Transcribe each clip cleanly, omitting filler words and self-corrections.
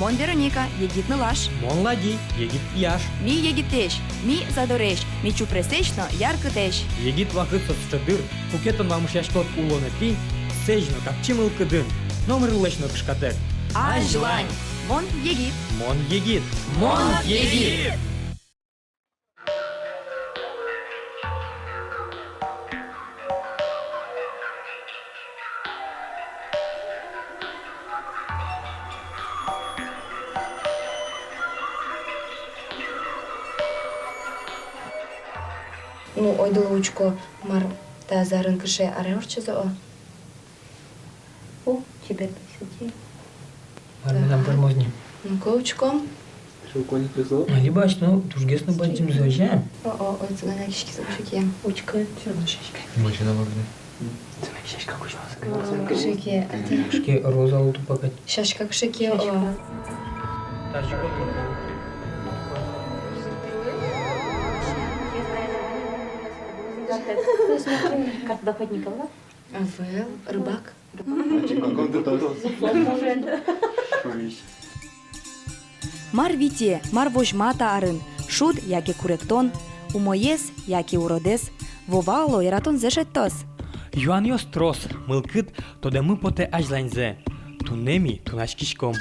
Мон Вероника, егитны лаш. Мон лади, егит яш. Ми егитеш, ми задореш, ми чупресечно яркытеш. Егит вакыт соцчыдыр, пукетон мамышяшкот улонети, сежно капчимыл кыдын, номер лешно кышкатек. Ажлань. Мон егит. Мон егит. Мон егит. Ну, ойдылы учко мар та зарын кыше арайорчы за о. О, тебе посиди. Арменам тормозни. Ну, ко учком? Алибач, ну, тургесно бачим зажа. О, ой, цыгана кишки закушеке. Учка, черная шашка. Машина вагне. Кышеке, ати. Кышке розалу тупакать. Шашка кышеке, о. Карта доходников, да? Авел, рыбак. Мар вите, мар вожмата арын, шуд, яке куректон, умоес, яке уродес, вовало яратон зешеттос. Юан йос трос, мылкыт, тода мы поте ажланьзе. Тунеми, тунаш кишком.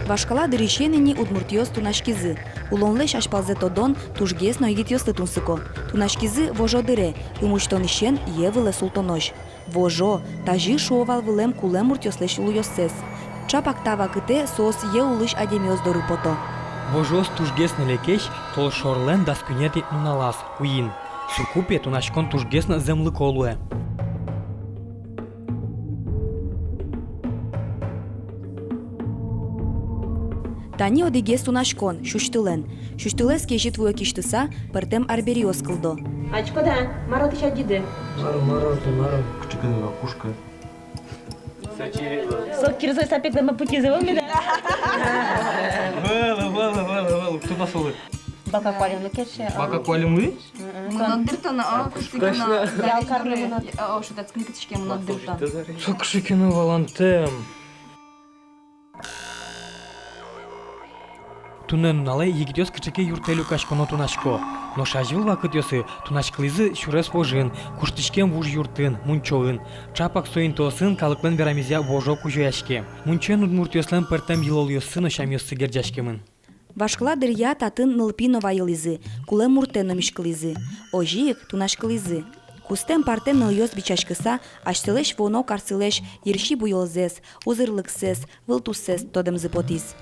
Вашкала дырещенени удмуртиос тунашкизы. Улонлеш ашпалзе тодон тужгес ноигитиосты тунсыко. Тунашкизы вожо дыре, юмучтонищен евыле султонош. Вожо, тажи шуовал вылем кулем муртиослеш улуйоссес. Чапак тава кыте сос е улыш адемиос дору пото. Вожос тужгесно лекеш, тол шорлен да скунети нуналас, уин. Сукупе тунашкон тужгесно землыколуе. Тани одигес тунашкон, шуштылен. Шуштылес кежит вуя киштыса, пертем арбериос кылдо. Ачко да, Марат еще диды. Маро. Кычыкын ракушка. Сок кирзой сапек на пути завели, да? Вэлы, кто насолы? Бака квалин лекеше. Бака куалимы? Мунаддыртана, о, кыстыгана. Я карнавана. О, шутат скныкатышке мунаддырта. Сокшикину валантем. Тунен нале егидёс кычыке юртелю кашконо тунашко. Но шажил вакыт ёсы тунашкылызы шурес вожын, куштышкем вуж юртын, мунчоын. Чапак соин тосын калыклен верамизя вожо кужояшке. Мунчен удмурт ёслен пертем йылол ёсы ношам ёсы герджашкемын. Вашкла дырья татын нылпино вайылызы, кулем муртено мишкылызы. Ожиик тунашкылызы. Кустем партем нылйос бичашкыса, аштылеш воно карсылеш, ерши буйолзес, узырлыксес, вылтуссес тодем зыпотис.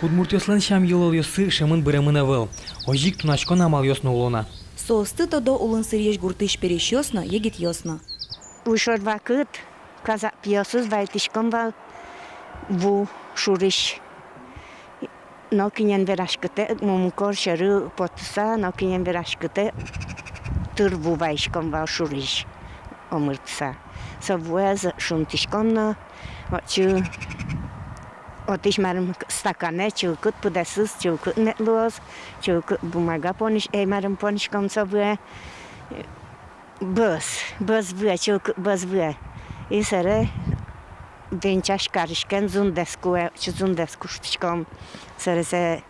Удмуртёслен шам йылол ёсы шемын быремын авыл. Ожик тунашкон амал ёсно улона. Соосты тодо улын сырьеш гуртыш переш ёсно, егит ёсно. Ушор вакыт казак пьесыз вайтишком вал ву шуриш. Но кинен верашкыте мумкор шары потса, но кинен верашкыте тыр ву вайшком вал шуриш омыртса. Со вуэз шунтишком чу отиш марым стакане чулкут пудасыз чулкут нетлуоз чулкут бумага пониш марым понишком со вуэ Быз вуэ чулкут быз вуэ. И саре венчаш каришкен зундескуэ зундескуштишком саре се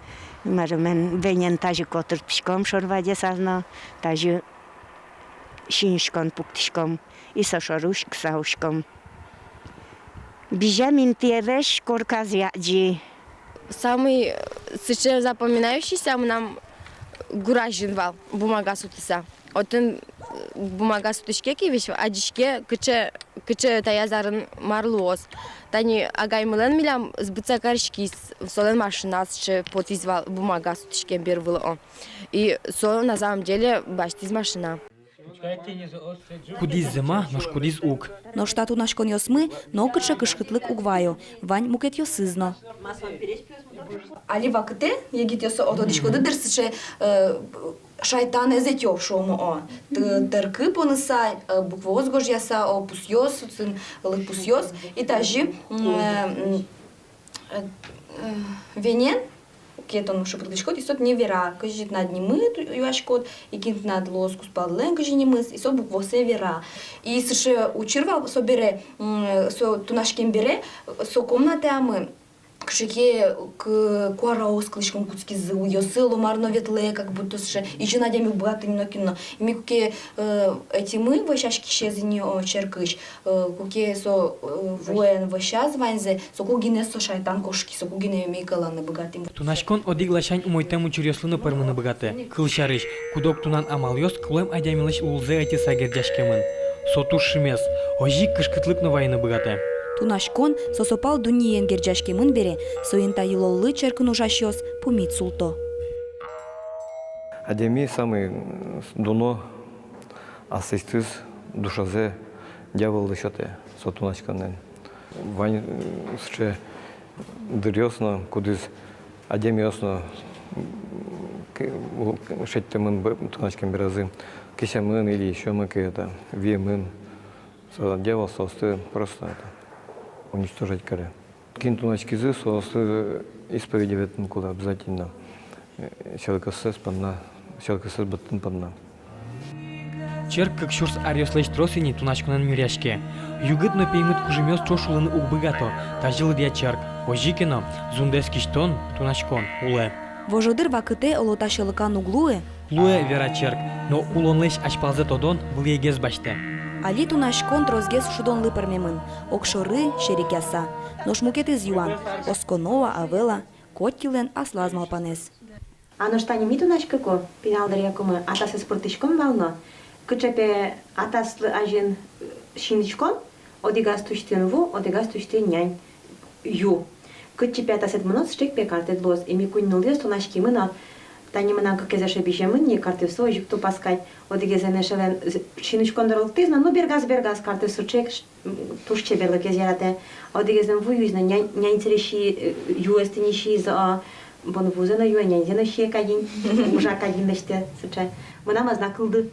марымен венен тажы котыртпишком шорваде сазно тажы шинишкон пуктишком и сошоруш ксаушком. Бижам интереш корказяджи. Самый сейчас запоминающийся нам гуражин вал бумага сутыса. Отын бумага сутышке кивиш, адишке кыче таязарын марлуоз. Тани агаймылен милям сбыца каршки солен машинасче потизвал бумага сутышке бервыло. И сол на самом деле баштиз машина. Кудиз зима, но кудиз ук. Но штату нашкон ёсмы, но кыча кышкытлык угваю. Вань мукет ёсызно. Али вакыте егит ёсо ододишко дырсыче шайтан эзетёв шоуму о. Тыркы понысай, буквоз гож яса, о пусьёс, лы пусьёс, и тажи венен, кетон шепотлышкот, и сот не вера, кажет над ними юашкот, и кинт над лоску спадлен, кажет немыс, и со буквосе вера. И сше учирвал собере, со тунашкем бере, со комнаты амы, кшике к куараос клышком куцки зу, йосылу марно ветле, как будто сше, и же надями богаты немно кино. И ми куке эти мы вощашки щезни о черкыш, куке со воен вощаз ванзе, со кугине со шайтан кошки, со кугине микаланы богатым. Тунашкон одиглашань умойтему чурьёслыны пармыны богаты. Кылшарыш, кудок тунан амалёс, клоем айдамилыш улзе эти сагердяшкемын. Сотуш шимес, ожи кышкытлык новайны богаты. Тунашкон сосопал дуниен герджашки мын бере, соинта йылоллы черкын ужащёс пумит султо. Адеми самый дуно асистыз душазе дьявол лишате сотуначканен. Вань ще дырьосно, кудыз адемиосно шеттемын туначкан биразы. Кисямын или еще мы это виемын. Дьявол состы просто это уничтожать каре. Кинтуначки зы состы исповеди в этом куда обязательно. Шелкасес панна, шелкасес баттын панна. Черк как шурс арьослэш тросини тунашканан мюряшке. Югытно пеймыт кужемёс чошулыны угбыгато, тажылы дия черк. Ожикено, зундескиштон, тунашкон, уле. Вожодыр вакыте олоташылыкан углуэ, Луэ вера черк, но улонлэш ашпалзе тодон был егез баште. али тунашкон трозгес шудон лыпармемын, окшоры шерикяса, ношмукет из юан, осконова авела, коттилен аслазмал панес. Ано штани ми тунашкако, пиналдар якумы, атасы спортышком вално. Кычапе атаслы ажен шиничком, одигас туштен ву, одигас туштен нянь ю. Кычапе атасет мынос штекпе картет лоз, ими куннулес тунашки мына, тани мына кыкезеше бишемын, не карты со, жукту паскать, одигезене шелен шиничкон доролтызна, ну бергас карты сучек, тушче берлыке зярате, одигезен ву юзна, нянь цереши ю эстениши за бон вузена ю, нянь зена шие кадин, ужа кадин деште суче. Мына мазна кылды.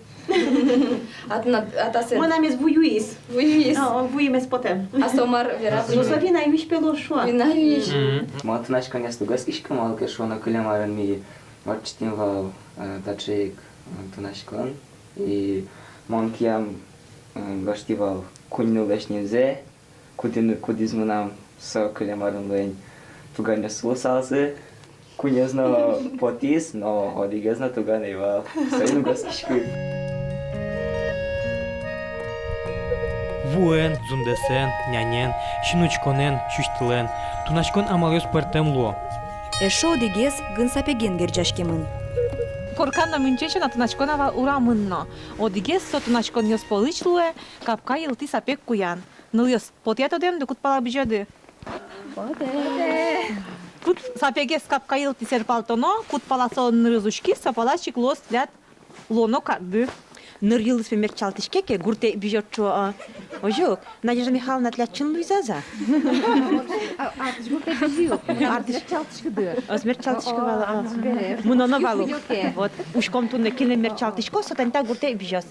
Атасы Мына мез ву юис. вуюис, Ву имес потем. асомар вера. Ну Софина юиш пело шо. Винарюиш. Матунашка не стугас ишкамалка шона кулямаран ми марчтин вал тачек тунашкан и манкиям гаштивал кунну лешневзе кудизмунам со кулямаран лень туганя слусалзе кунезно потис но одигезно туганя вал соину гас ишку. Вуэн, зундесен, нянен, шинучконен, шуштылен, тунашкон амалёс пертем ло. Эшо одигес гынсапеген герджашкемын. Корканно мünчече на туначконава урамынно. Одигес со туначкон йос полычлуэ, капка йылти сапек куян. Ныл йос потят одем дукут пала бижады. Кут сапегес капка йылти серпалтоно, кут паласо нырызушки, сапалачик лос тлят лоно карды. Ныр йылыс пе мерчалтышкеке гурте бижотчу ожук. Надежда Михайловна тлячын луйзаза. Мерчалтышка вала. Муноно валу. Вот ушком тунне кине мерчалтышко, сотанта гурте бижос.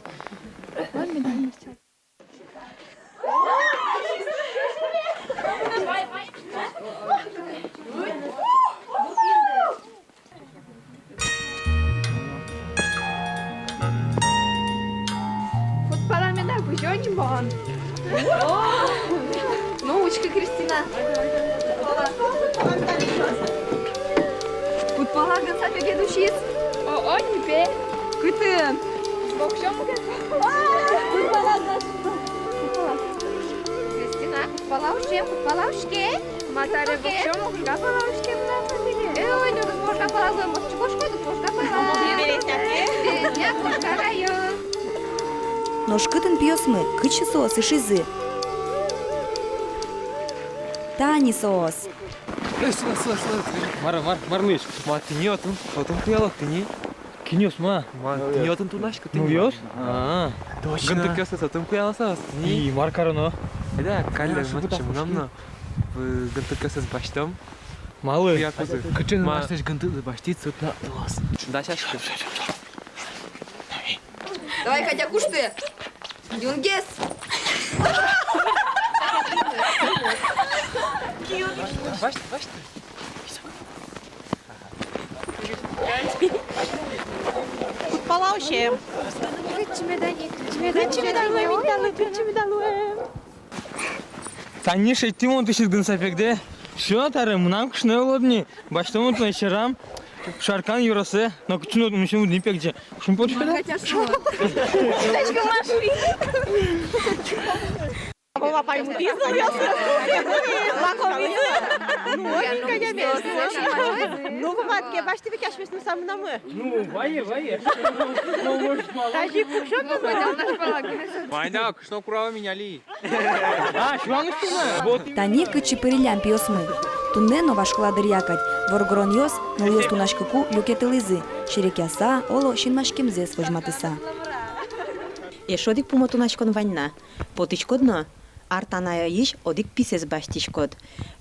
Парамена бужонь бон. Научка Кристина. Futbola gınsapege düşüyiz. O ne be? Kıtın. Bokşam mı Futbola Кристина, futbola uşke. Матаре бокшам мı kuşka futbola uşke mi lan? Ой, ну кuşka futbola zor. Bokçu kuşka futbola. Березня кuşka район. Ношкытын пьёсмы, кычы соос и шизы. Тани соос. Марлыш. Ма тини отын куялак тини. Кинёс ма. Тини отын тунашка тини. Ну ёс? Гынты көсөс отын куяласас тини. И маркарано. Да, калле матчы мынамна. Гынты көсөс баштым. Малы. Кычын баштыш гынты баштит сутна. Да шашкы. Давай, Катя, кушты. Юнгес. Кутпалаушем. Таниша, Тимон, ты сейчас гынсапекде. Все, тары, мынам кышны олодни. Баштамын тунайшарам. Шаркан юрасы, но кучну мышым не пекде. Шум почфеда? Баба паймутизм Ну, бабатке, башты вы кашмес ну сам на мы. Ну, вае. Майда, кышно курава меняли. А, шван üstüne. Тани кычы перелям пиосмы. Тунне нова шкладыр якать. Воргрон йос, но йос тунашкыку люкетылызы. Шерекяса, оло шинмашкемзе свожматыса. Ешодик пумотунашкон ванна. Потичкодно. Артаная иш одик писес баштишкод.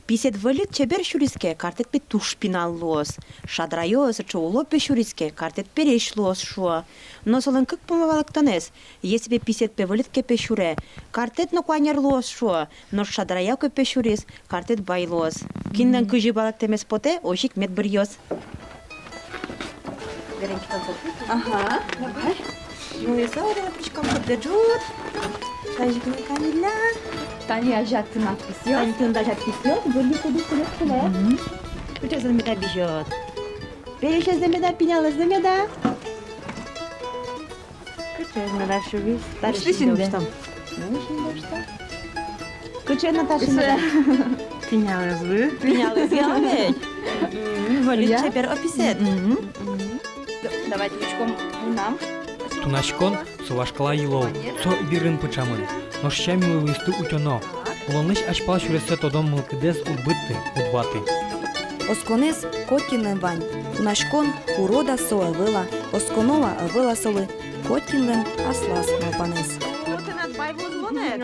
Писет вылет чебер шуриске, картет пе туш пиналлос. Шадрайос чоуло пе шуриске, картет перешлос шо. Но солен как помывалактанес. Если пе писет пе вылет ке пе шуре, картет но куанерлос шо. Но шадрая ке пе шурис, картет байлос. Киннен кыжи балактемес поте, ошик мед бирьос. Ага. Ну и саура причком поддержут. Тажик не канила. Тани ажат надпись йос. Тань тында жат кислет, были куды куле. Куча замеда бежит. Переща замеда пеняла замеда. Куча замеда шувис. Что şimdi? Куча Наташа замеда. Пенялась вы? Пенялась я ведь. Валит чепер описет. Давайте ручком нам. Тунашкон сувашкала йылоу. Со бирын пычамын. Ношча милылысты утёно. Улонлыш ашпал шуресе тодон мылкыдез убытты, удбаты. Осконес коткинлен вань. Тунашкон урода соа вила. Осконова вила солы. Коткинлен аслас малпанес. Вот и над байбу звонит.